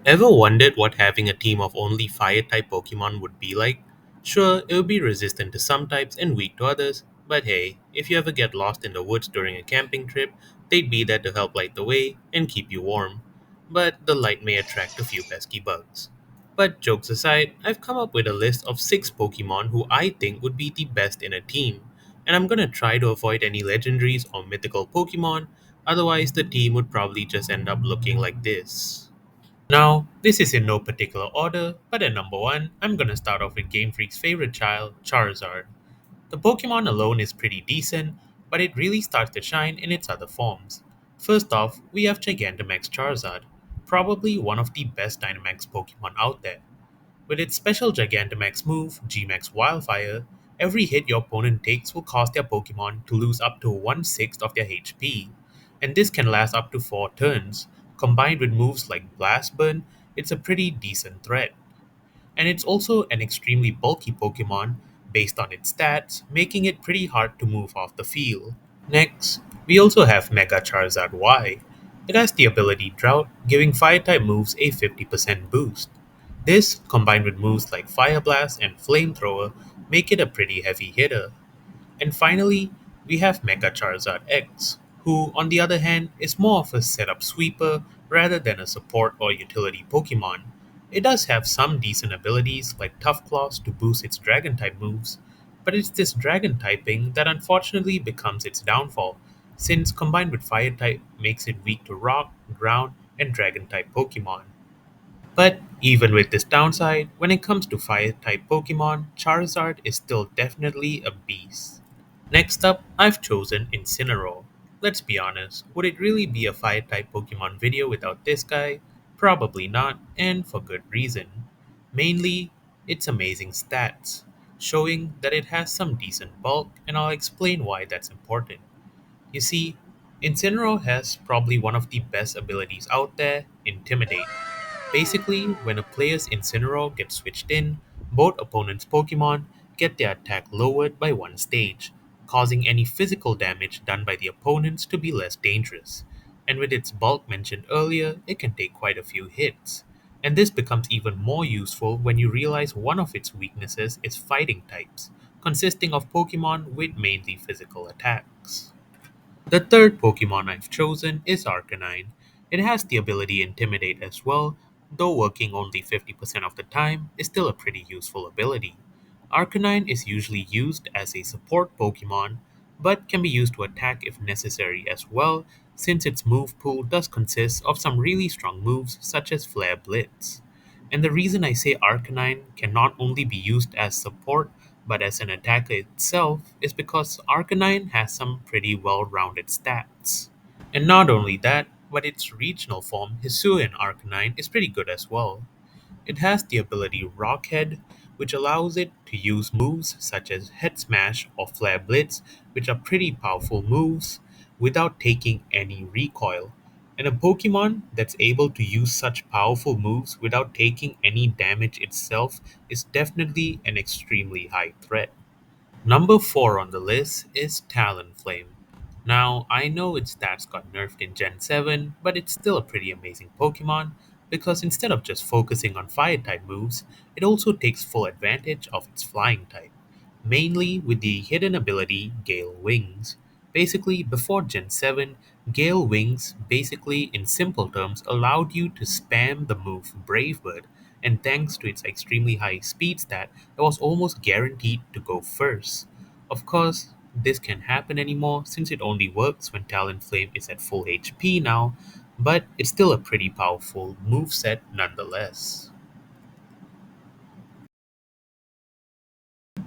Ever wondered what having a team of only fire type Pokemon would be like? Sure, it would be resistant to some types and weak to others, but hey, if you ever get lost in the woods during a camping trip, they'd be there to help light the way and keep you warm. But the light may attract a few pesky bugs. But jokes aside, I've come up with a list of 6 Pokemon who I think would be the best in a team, and I'm gonna try to avoid any legendaries or mythical Pokemon, otherwise, the team would probably just end up looking like this. Now, this is in no particular order, but at number 1, I'm gonna start off with Game Freak's favorite child, Charizard. The Pokemon alone is pretty decent, but it really starts to shine in its other forms. First off, we have Gigantamax Charizard, probably one of the best Dynamax Pokemon out there. With its special Gigantamax move, G-Max Wildfire, every hit your opponent takes will cause their Pokemon to lose up to 1/6 of their HP, and this can last up to 4 turns. Combined with moves like Blast Burn, it's a pretty decent threat. And it's also an extremely bulky Pokemon based on its stats, making it pretty hard to move off the field. Next, we also have Mega Charizard Y. It has the ability Drought, giving Fire-type moves a 50% boost. This, combined with moves like Fire Blast and Flamethrower, make it a pretty heavy hitter. And finally, we have Mega Charizard X, who, on the other hand, is more of a setup sweeper rather than a support or utility Pokemon. It does have some decent abilities like Tough Claws to boost its Dragon type moves, but it's this Dragon typing that unfortunately becomes its downfall, since combined with Fire type makes it weak to Rock, Ground, and Dragon type Pokemon. But even with this downside, when it comes to Fire type Pokemon, Charizard is still definitely a beast. Next up, I've chosen Incineroar. Let's be honest, would it really be a fire type Pokemon video without this guy? Probably not, and for good reason. Mainly, its amazing stats, showing that it has some decent bulk, and I'll explain why that's important. You see, Incineroar has probably one of the best abilities out there, Intimidate. Basically, when a player's Incineroar gets switched in, both opponents' Pokemon get their attack lowered by one stage, causing any physical damage done by the opponents to be less dangerous. And with its bulk mentioned earlier, it can take quite a few hits. And this becomes even more useful when you realize one of its weaknesses is fighting types, consisting of Pokemon with mainly physical attacks. The third Pokemon I've chosen is Arcanine. It has the ability Intimidate as well, though working only 50% of the time is still a pretty useful ability. Arcanine is usually used as a support Pokemon, but can be used to attack if necessary as well, since its move pool does consist of some really strong moves such as Flare Blitz. And the reason I say Arcanine can not only be used as support but as an attacker itself is because Arcanine has some pretty well rounded stats. And not only that, but its regional form, Hisuian Arcanine, is pretty good as well. It has the ability Rockhead, which allows it to use moves such as Head Smash or Flare Blitz, which are pretty powerful moves, without taking any recoil. And a Pokemon that's able to use such powerful moves without taking any damage itself is definitely an extremely high threat. Number 4 on the list is Talonflame. Now, I know its stats got nerfed in Gen 7, but it's still a pretty amazing Pokemon because instead of just focusing on fire type moves, it also takes full advantage of its flying type, mainly with the hidden ability Gale Wings. Basically, before Gen 7, Gale Wings basically, in simple terms, allowed you to spam the move Brave Bird, and thanks to its extremely high speed stat, it was almost guaranteed to go first. Of course, this can't happen anymore since it only works when Talonflame is at full HP now, but it's still a pretty powerful moveset nonetheless.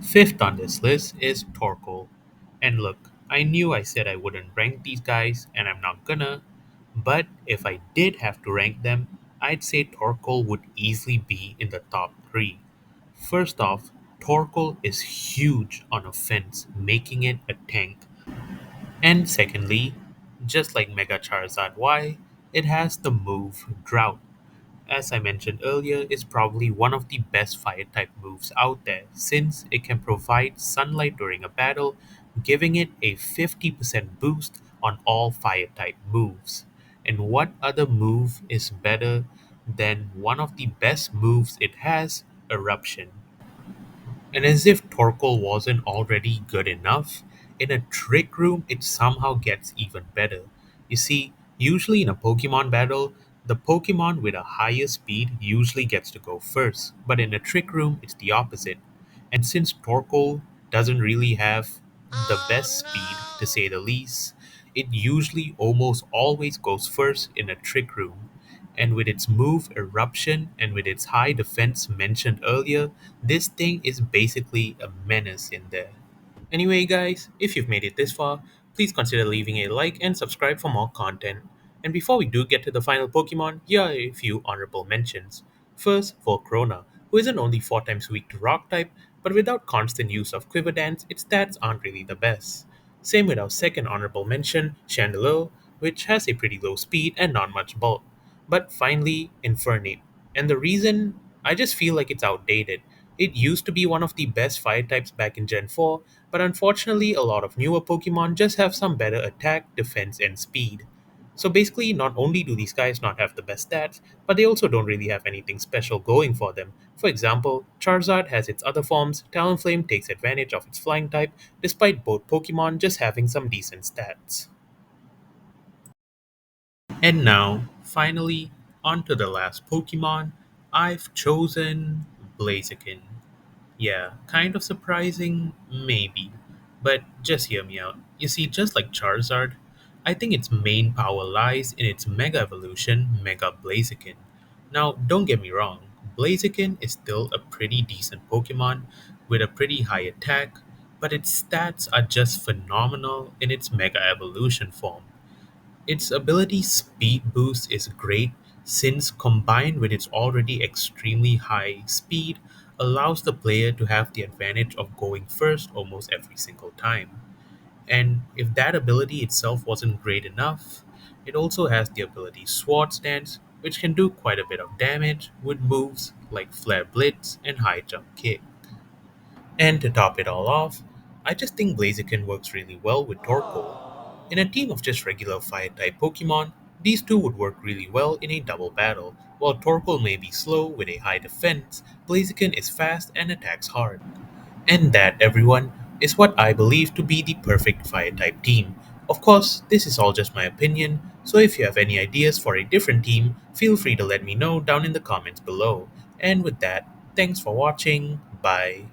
Fifth on this list is Torkoal. And look, I knew I said I wouldn't rank these guys, and I'm not gonna, but if I did have to rank them, I'd say Torkoal would easily be in the top 3. First off, Torkoal is huge on offense, making it a tank. And secondly, just like Mega Charizard Y, it has the move Drought. As I mentioned earlier, is probably one of the best fire type moves out there since it can provide sunlight during a battle, giving it a 50% boost on all fire type moves. And what other move is better then one of the best moves it has, Eruption. And as if Torkoal wasn't already good enough, in a trick room it somehow gets even better. You see, usually in a Pokemon battle, the Pokemon with a higher speed usually gets to go first, but in a trick room it's the opposite. And since Torkoal doesn't really have the best speed, to say the least, it usually almost always goes first in a trick room. And with its move Eruption and with its high defense mentioned earlier, this thing is basically a menace in there. Anyway, guys, if you've made it this far, please consider leaving a like and subscribe for more content. And before we do get to the final Pokemon, here are a few honorable mentions. First, for Corona, who isn't only 4 times weak to Rock type, but without constant use of Quiver Dance, its stats aren't really the best. Same with our second honorable mention, Chandelure, which has a pretty low speed and not much bulk. But finally, Infernape. And the reason, I just feel like it's outdated. It used to be one of the best fire types back in Gen 4, but unfortunately, a lot of newer Pokemon just have some better attack, defense, and speed. So basically, not only do these guys not have the best stats, but they also don't really have anything special going for them. For example, Charizard has its other forms, Talonflame takes advantage of its flying type, despite both Pokemon just having some decent stats. And now, finally, on to the last Pokemon. I've chosen Blaziken. Yeah, kind of surprising, maybe. But just hear me out. You see, just like Charizard, I think its main power lies in its Mega Evolution, Mega Blaziken. Now, don't get me wrong, Blaziken is still a pretty decent Pokemon with a pretty high attack, but its stats are just phenomenal in its Mega Evolution form. Its ability speed boost is great since combined with its already extremely high speed allows the player to have the advantage of going first almost every single time. And if that ability itself wasn't great enough, it also has the ability Sword Stance, which can do quite a bit of damage with moves like Flare Blitz and High Jump Kick. And to top it all off, I just think Blaziken works really well with Torkoal. In a team of just regular fire type Pokemon, these two would work really well in a double battle. While Torkoal may be slow with a high defense, Blaziken is fast and attacks hard. And that, everyone, is what I believe to be the perfect fire type team. Of course, this is all just my opinion, so if you have any ideas for a different team, feel free to let me know down in the comments below. And with that, thanks for watching. Bye.